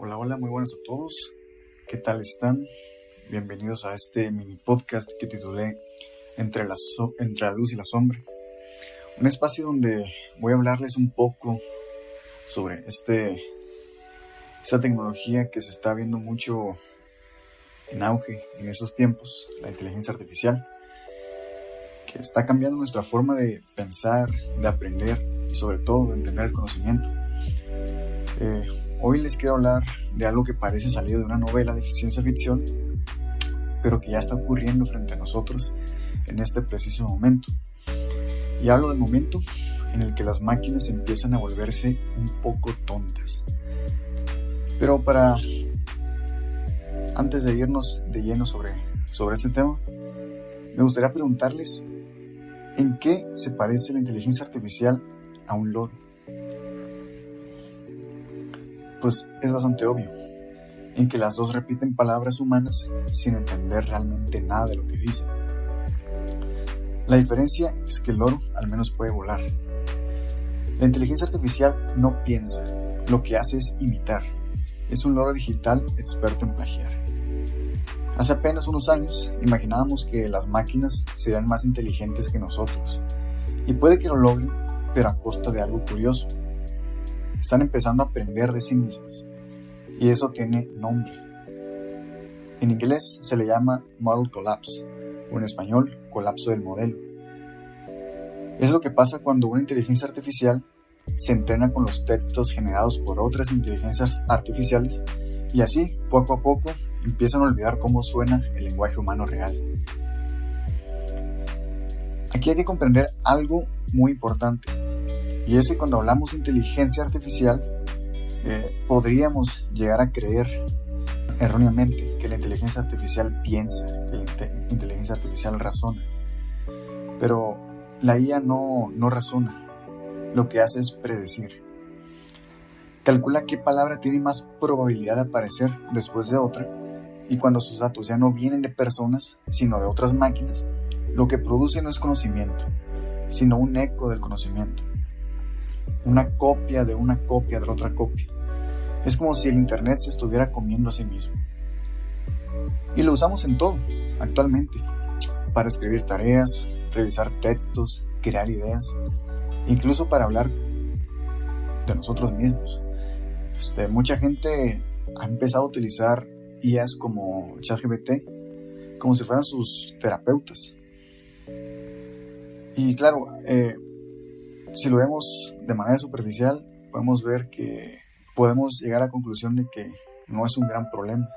Hola, hola, muy buenas a todos. ¿Qué tal están? Bienvenidos a este mini podcast que titulé Entre la luz y la sombra. Un espacio donde voy a hablarles un poco sobre esta tecnología que se está viendo mucho en auge en esos tiempos, la inteligencia artificial, que está cambiando nuestra forma de pensar, de aprender y sobre todo de entender el conocimiento. Hoy les quiero hablar de algo que parece salir de una novela de ciencia ficción, pero que ya está ocurriendo frente a nosotros en este preciso momento. Y hablo del momento en el que las máquinas empiezan a volverse un poco tontas. Pero antes de irnos de lleno sobre este tema, me gustaría preguntarles ¿en qué se parece la inteligencia artificial a un loro? Pues es bastante obvio, en que las dos repiten palabras humanas sin entender realmente nada de lo que dicen. La diferencia es que el loro al menos puede volar. La inteligencia artificial no piensa, lo que hace es imitar. Es un loro digital experto en plagiar. Hace apenas unos años imaginábamos que las máquinas serían más inteligentes que nosotros, y puede que lo logren, pero a costa de algo curioso. Están empezando a aprender de sí mismos, y eso tiene nombre. En inglés se le llama Model Collapse, o en español, colapso del modelo. Es lo que pasa cuando una inteligencia artificial se entrena con los textos generados por otras inteligencias artificiales, y así, poco a poco, empiezan a olvidar cómo suena el lenguaje humano real. Aquí hay que comprender algo muy importante, y es que cuando hablamos de inteligencia artificial, podríamos llegar a creer erróneamente que la inteligencia artificial piensa, que la inteligencia artificial razona. Pero la IA no razona, lo que hace es predecir. Calcula qué palabra tiene más probabilidad de aparecer después de otra, y cuando sus datos ya no vienen de personas, sino de otras máquinas, lo que produce no es conocimiento, sino un eco del conocimiento. Una copia de la otra copia. Es como si el internet se estuviera comiendo a sí mismo. Y lo usamos en todo, actualmente, para escribir tareas, revisar textos, crear ideas, incluso para hablar de nosotros mismos. Mucha gente ha empezado a utilizar IAs como ChatGPT como si fueran sus terapeutas. Y claro, si lo vemos de manera superficial, podemos ver que podemos llegar a la conclusión de que no es un gran problema.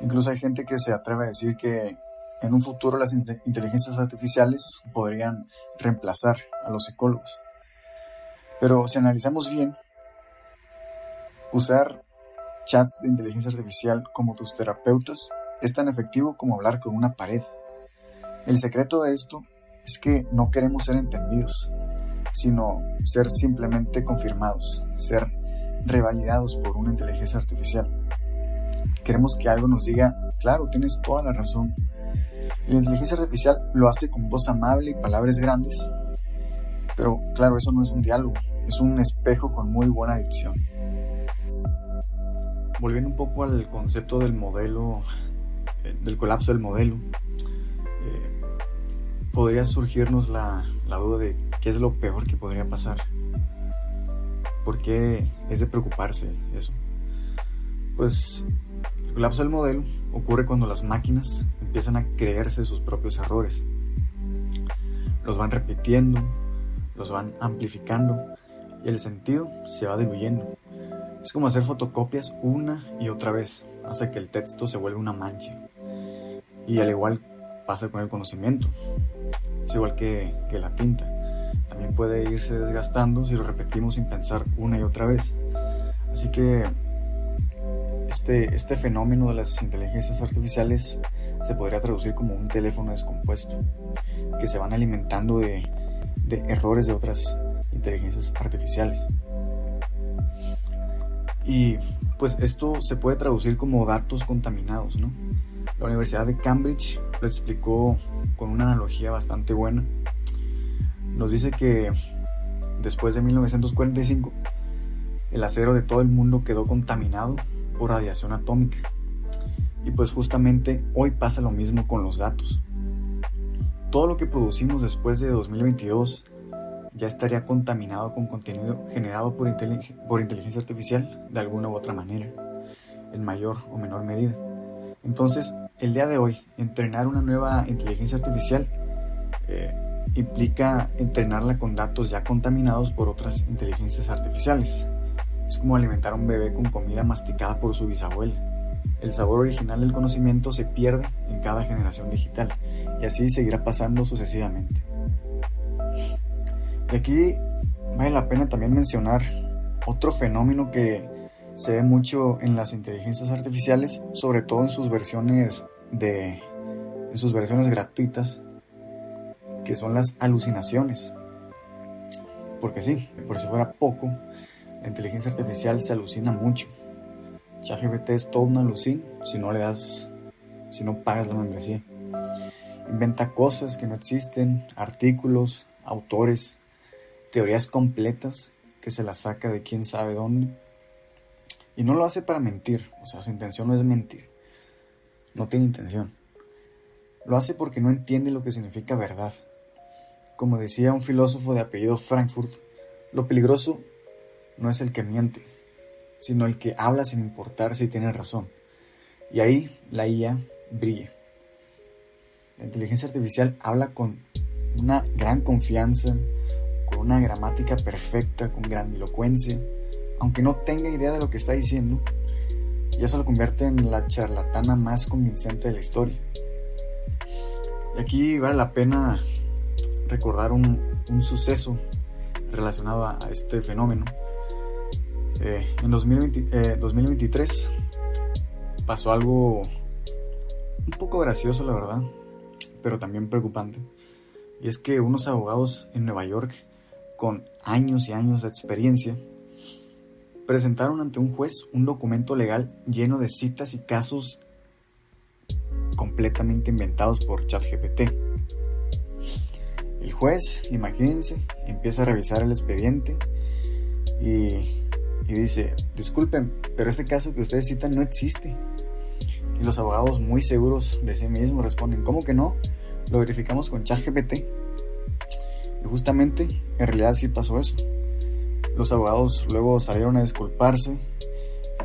Incluso hay gente que se atreve a decir que en un futuro las inteligencias artificiales podrían reemplazar a los psicólogos. Pero si analizamos bien, usar chats de inteligencia artificial como tus terapeutas es tan efectivo como hablar con una pared. El secreto de esto es que no queremos ser entendidos, sino ser simplemente confirmados, ser revalidados por una inteligencia artificial. Queremos que algo nos diga, claro, tienes toda la razón. Y la inteligencia artificial lo hace con voz amable y palabras grandes, pero claro, eso no es un diálogo, es un espejo con muy buena dicción. Volviendo un poco al concepto del modelo, del colapso del modelo, podría surgirnos la duda de qué es lo peor que podría pasar. ¿Por qué es de preocuparse eso? Pues el colapso del modelo ocurre cuando las máquinas empiezan a creerse sus propios errores. Los van repitiendo, los van amplificando y el sentido se va diluyendo. Es como hacer fotocopias una y otra vez hasta que el texto se vuelve una mancha. Y al igual pasa con el conocimiento. Es igual que la tinta. También puede irse desgastando si lo repetimos sin pensar una y otra vez. Así que este fenómeno de las inteligencias artificiales se podría traducir como un teléfono descompuesto, que se van alimentando de errores de otras inteligencias artificiales. Y pues esto se puede traducir como datos contaminados, ¿no? La Universidad de Cambridge lo explicó con una analogía bastante buena. Nos dice que después de 1945 el acero de todo el mundo quedó contaminado por radiación atómica. Y pues justamente hoy pasa lo mismo con los datos. Todo lo que producimos después de 2022 ya estaría contaminado con contenido generado por inteligencia artificial de alguna u otra manera, en mayor o menor medida. Entonces, el día de hoy, entrenar una nueva inteligencia artificial implica entrenarla con datos ya contaminados por otras inteligencias artificiales. Es como alimentar a un bebé con comida masticada por su bisabuela. El sabor original del conocimiento se pierde en cada generación digital, y así seguirá pasando sucesivamente. Y aquí vale la pena también mencionar otro fenómeno que se ve mucho en las inteligencias artificiales, sobre todo en sus versiones gratuitas, que son las alucinaciones. Porque sí, por si fuera poco, la inteligencia artificial se alucina mucho. ChatGPT es todo un alucín si no pagas la membresía. Inventa cosas que no existen, artículos, autores, teorías completas que se las saca de quién sabe dónde. Y no lo hace para mentir, o sea, su intención no es mentir. No tiene intención. Lo hace porque no entiende lo que significa verdad. Como decía un filósofo de apellido Frankfurt, lo peligroso no es el que miente, sino el que habla sin importar si tiene razón. Y ahí la IA brilla. La inteligencia artificial habla con una gran confianza, con una gramática perfecta, con grandilocuencia, aunque no tenga idea de lo que está diciendo, y eso lo convierte en la charlatana más convincente de la historia. Y aquí vale la pena recordar un suceso relacionado a este fenómeno. En 2023 pasó algo un poco gracioso, la verdad, pero también preocupante. Y es que unos abogados en Nueva York, con años y años de experiencia, presentaron ante un juez un documento legal lleno de citas y casos completamente inventados por ChatGPT. El juez, imagínense, empieza a revisar el expediente y dice: disculpen, pero este caso que ustedes citan no existe. Y los abogados, muy seguros de sí mismos, responden: ¿cómo que no? Lo verificamos con ChatGPT. Y justamente, en realidad sí pasó eso. Los abogados luego salieron a disculparse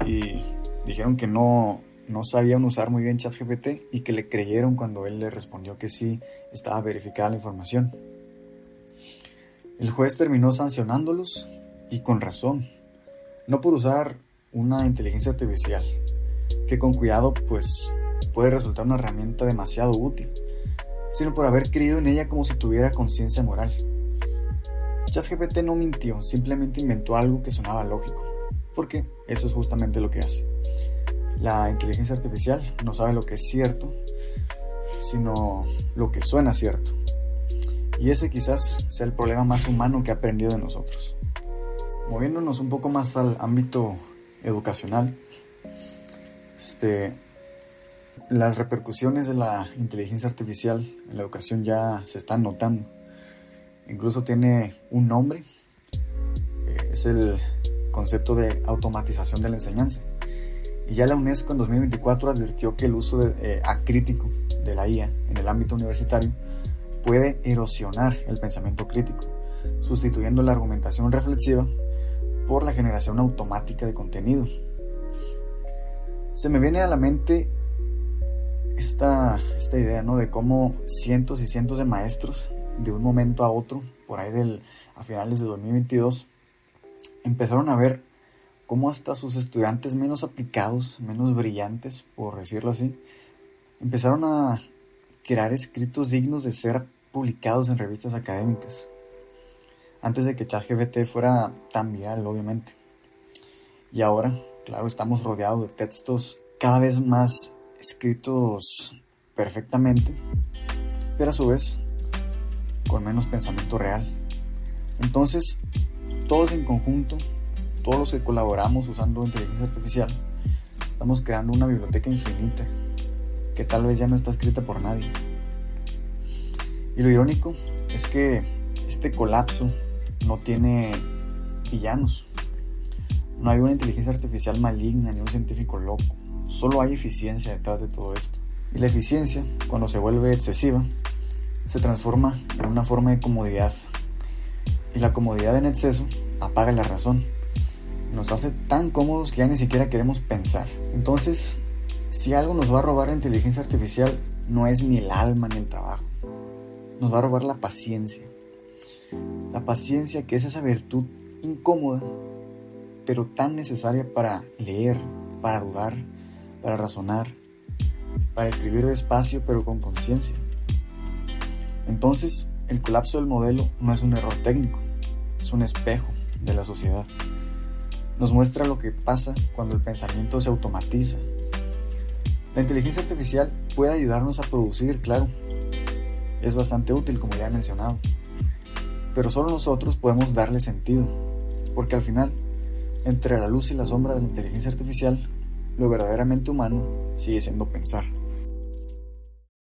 y dijeron que no sabían usar muy bien ChatGPT y que le creyeron cuando él le respondió que sí estaba verificada la información. El juez terminó sancionándolos, y con razón, no por usar una inteligencia artificial, que con cuidado pues puede resultar una herramienta demasiado útil, sino por haber creído en ella como si tuviera conciencia moral. ChatGPT no mintió, simplemente inventó algo que sonaba lógico, porque eso es justamente lo que hace. La inteligencia artificial no sabe lo que es cierto, sino lo que suena cierto. Y ese quizás sea el problema más humano que ha aprendido de nosotros. Moviéndonos un poco más al ámbito educacional, las repercusiones de la inteligencia artificial en la educación ya se están notando. Incluso tiene un nombre, es el concepto de automatización de la enseñanza. Y ya la UNESCO en 2024 advirtió que el uso acrítico de la IA en el ámbito universitario puede erosionar el pensamiento crítico, sustituyendo la argumentación reflexiva por la generación automática de contenido. Se me viene a la mente esta idea, ¿no?, de cómo cientos y cientos de maestros de un momento a otro, por ahí a finales de 2022, empezaron a ver cómo hasta sus estudiantes menos aplicados, menos brillantes, por decirlo así, empezaron a crear escritos dignos de ser publicados en revistas académicas, antes de que ChatGPT fuera tan viral, obviamente. Y ahora, claro, estamos rodeados de textos cada vez más escritos perfectamente, pero a su vez con menos pensamiento real. Entonces, todos en conjunto, todos los que colaboramos usando inteligencia artificial, estamos creando una biblioteca infinita que tal vez ya no está escrita por nadie. Y lo irónico es que este colapso no tiene villanos. No hay una inteligencia artificial maligna ni un científico loco, solo hay eficiencia detrás de todo esto. Y la eficiencia, cuando se vuelve excesiva, se transforma en una forma de comodidad. Y la comodidad en exceso apaga la razón. Nos hace tan cómodos que ya ni siquiera queremos pensar. Entonces, si algo nos va a robar la inteligencia artificial, no es ni el alma ni el trabajo. Nos va a robar la paciencia. La paciencia, que es esa virtud incómoda, pero tan necesaria para leer, para dudar, para razonar, para escribir despacio pero con conciencia. Entonces, el colapso del modelo no es un error técnico, es un espejo de la sociedad. Nos muestra lo que pasa cuando el pensamiento se automatiza. La inteligencia artificial puede ayudarnos a producir, claro. Es bastante útil, como ya he mencionado. Pero solo nosotros podemos darle sentido, porque al final, entre la luz y la sombra de la inteligencia artificial, lo verdaderamente humano sigue siendo pensar.